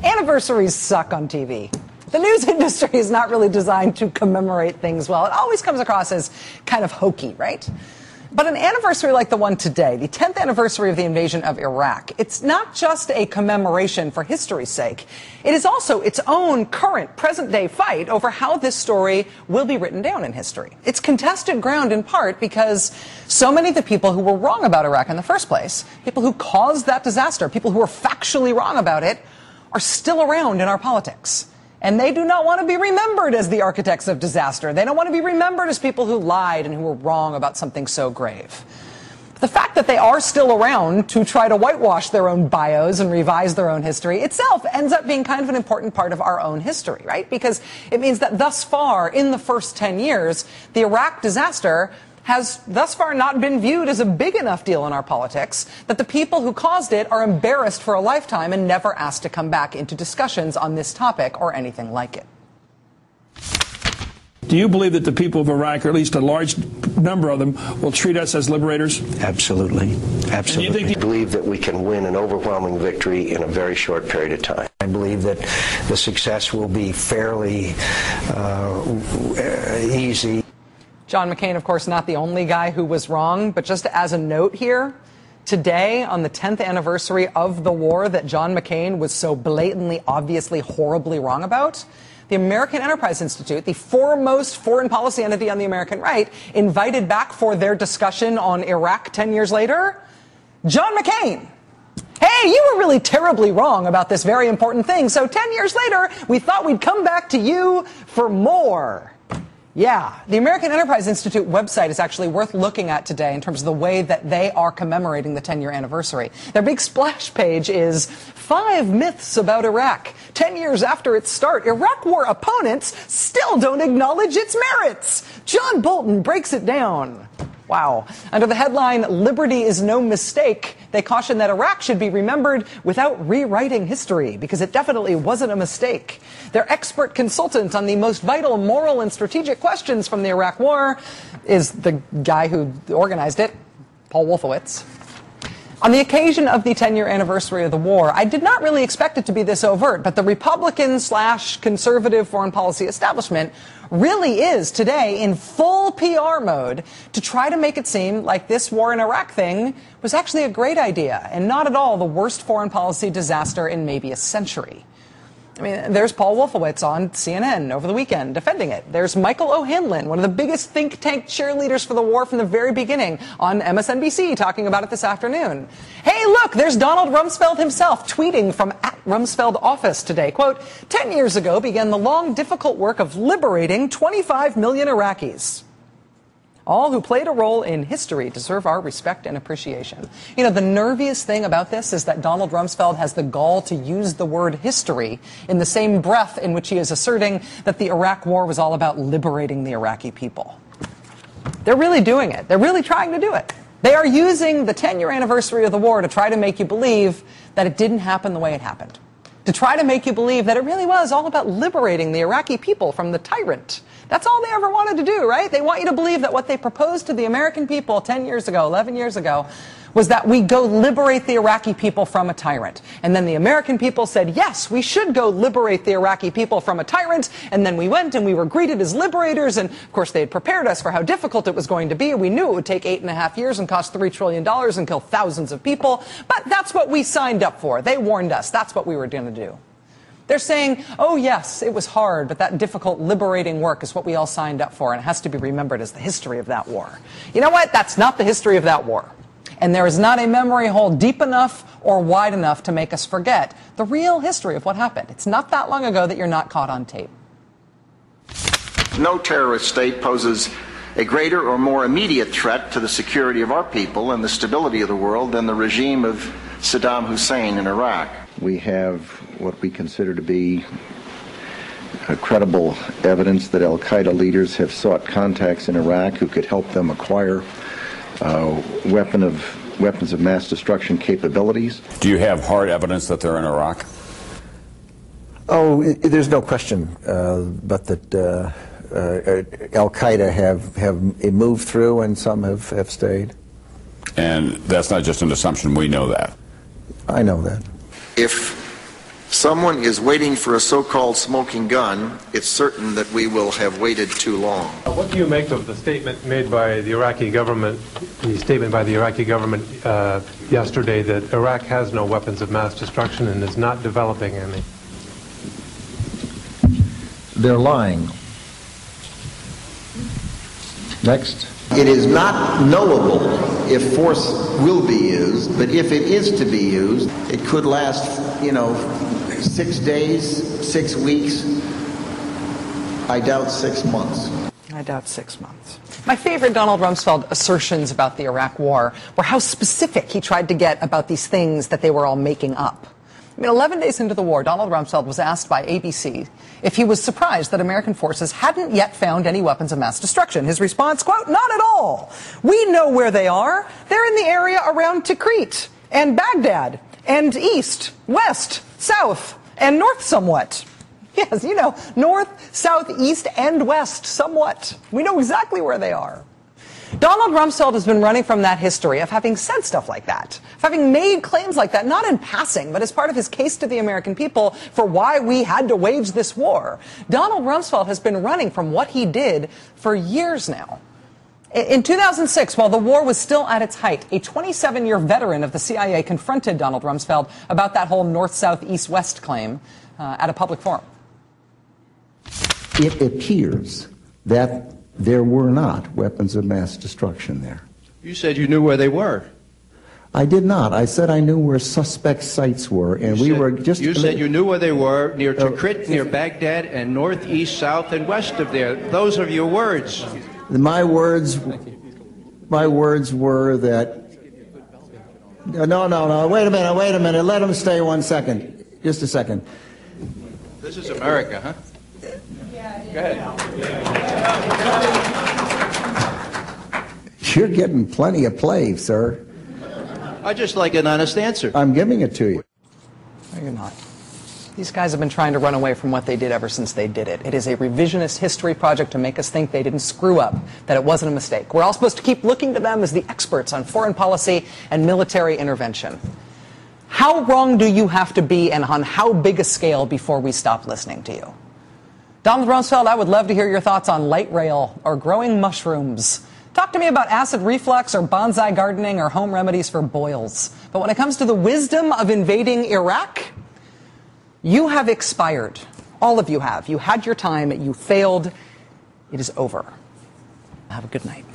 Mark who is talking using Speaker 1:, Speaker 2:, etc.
Speaker 1: Anniversaries suck on TV. The news industry is not really designed to commemorate things well. It always comes across as kind of hokey, right? But an anniversary like the one today, the 10th anniversary of the invasion of Iraq, it's not just a commemoration for history's sake. It is also its own current, present-day fight over how this story will be written down in history. It's contested ground in part because so many of the people who were wrong about Iraq in the first place, people who caused that disaster, people who were factually wrong about it, are still around in our politics. And they do not want to be remembered as the architects of disaster. They don't want to be remembered as people who lied and who were wrong about something so grave. The fact that they are still around to try to whitewash their own bios and revise their own history itself ends up being kind of an important part of our own history, right? Because it means that thus far, in the first 10 years, the Iraq disaster has thus far not been viewed as a big enough deal in our politics that the people who caused it are embarrassed for a lifetime and never asked to come back into discussions on this topic or anything like it.
Speaker 2: Do you believe that the people of Iraq, or at least a large number of them, will treat us as liberators?
Speaker 3: Absolutely. Absolutely.
Speaker 4: I believe that we can win an overwhelming victory in a very short period of time.
Speaker 3: I believe that the success will be fairly easy.
Speaker 1: John McCain, of course, not the only guy who was wrong, but just as a note here, today, on the 10th anniversary of the war that John McCain was so blatantly, obviously, horribly wrong about, the American Enterprise Institute, the foremost foreign policy entity on the American right, invited back for their discussion on Iraq 10 years later, John McCain. Hey, you were really terribly wrong about this very important thing, so 10 years later, we thought we'd come back to you for more. Yeah, the American Enterprise Institute website is actually worth looking at today in terms of the way that they are commemorating the 10-year anniversary. Their big splash page is 5 myths about Iraq. 10 years after its start, Iraq war opponents still don't acknowledge its merits. John Bolton breaks it down. Wow. Under the headline, "Liberty is no mistake," they caution that Iraq should be remembered without rewriting history, because it definitely wasn't a mistake. Their expert consultant on the most vital moral and strategic questions from the Iraq War is the guy who organized it, Paul Wolfowitz. On the occasion of the 10-year anniversary of the war, I did not really expect it to be this overt, but the Republican/conservative foreign policy establishment really is today in full PR mode to try to make it seem like this war in Iraq thing was actually a great idea and not at all the worst foreign policy disaster in maybe a century. I mean, there's Paul Wolfowitz on CNN over the weekend defending it. There's Michael O'Hanlon, one of the biggest think tank cheerleaders for the war from the very beginning, on MSNBC talking about it this afternoon. Hey, look, there's Donald Rumsfeld himself tweeting from @Rumsfeld office today. Quote, 10 years ago began the long, difficult work of liberating 25 million Iraqis. All who played a role in history deserve our respect and appreciation. You know, the nerviest thing about this is that Donald Rumsfeld has the gall to use the word history in the same breath in which he is asserting that the Iraq war was all about liberating the Iraqi people. They're really doing it. They're really trying to do it. They are using the 10-year anniversary of the war to try to make you believe that it didn't happen the way it happened. To try to make you believe that it really was all about liberating the Iraqi people from the tyrant. That's all they ever wanted to do, right? They want you to believe that what they proposed to the American people 10 years ago, 11 years ago, was that we go liberate the Iraqi people from a tyrant. And then the American people said, yes, we should go liberate the Iraqi people from a tyrant. And then we went and we were greeted as liberators. And, of course, they had prepared us for how difficult it was going to be. We knew it would take 8.5 years and cost $3 trillion and kill thousands of people. But that's what we signed up for. They warned us. That's what we were going to do. They're saying, oh, yes, it was hard, but that difficult, liberating work is what we all signed up for, and it has to be remembered as the history of that war. You know what? That's not the history of that war. And there is not a memory hole deep enough or wide enough to make us forget the real history of what happened. It's not that long ago that you're not caught on tape.
Speaker 5: No terrorist state poses a greater or more immediate threat to the security of our people and the stability of the world than the regime of Saddam Hussein in Iraq.
Speaker 6: We have what we consider to be credible evidence that al-Qaeda leaders have sought contacts in Iraq who could help them acquire weapons of mass destruction capabilities.
Speaker 7: Do you have hard evidence that they're in Iraq?
Speaker 8: Oh, there's no question but that al-Qaeda have moved through and some have stayed.
Speaker 7: And that's not just an assumption, we know that.
Speaker 8: I know that.
Speaker 5: If Someone is waiting for a so-called smoking gun. It's certain that we will have waited too long.
Speaker 9: What do you make of the statement made by the Iraqi government, yesterday that Iraq has no weapons of mass destruction and is not developing any?
Speaker 8: They're lying. Next.
Speaker 10: It is not knowable if force will be used, but if it is to be used, it could last, 6 days, 6 weeks. I doubt 6 months.
Speaker 1: I doubt 6 months. My favorite Donald Rumsfeld assertions about the Iraq War were how specific he tried to get about these things that they were all making up. 11 days into the war, Donald Rumsfeld was asked by ABC if he was surprised that American forces hadn't yet found any weapons of mass destruction. His response, quote, "Not at all. We know where they are. They're in the area around Tikrit and Baghdad and east, west, south, and north somewhat." Yes, north, south, east, and west somewhat. We know exactly where they are. Donald Rumsfeld has been running from that history of having said stuff like that, of having made claims like that, not in passing, but as part of his case to the American people for why we had to wage this war. Donald Rumsfeld has been running from what he did for years now. In 2006, while the war was still at its height, a 27-year veteran of the CIA confronted Donald Rumsfeld about that whole north, south, east, west claim at a public forum.
Speaker 11: It appears that there were not weapons of mass destruction there.
Speaker 12: You said you knew where they were.
Speaker 11: I did not. I said I knew where suspect sites were, and
Speaker 12: You said you knew where they were, near Tikrit, near Baghdad, and north, east, south, and west of there. Those are your words.
Speaker 11: My words were that... No. Wait a minute. Let him stay 1 second. Just a second.
Speaker 12: This is America, huh? Go ahead.
Speaker 11: You're getting plenty of play, sir.
Speaker 12: I just like an honest answer.
Speaker 11: I'm giving it to you.
Speaker 1: No, you're not. These guys have been trying to run away from what they did ever since they did it. It is a revisionist history project to make us think they didn't screw up, that it wasn't a mistake. We're all supposed to keep looking to them as the experts on foreign policy and military intervention. How wrong do you have to be, and on how big a scale, before we stop listening to you? Donald Rumsfeld, I would love to hear your thoughts on light rail or growing mushrooms. Talk to me about acid reflux or bonsai gardening or home remedies for boils. But when it comes to the wisdom of invading Iraq, you have expired. All of you have. You had your time. You failed. It is over. Have a good night.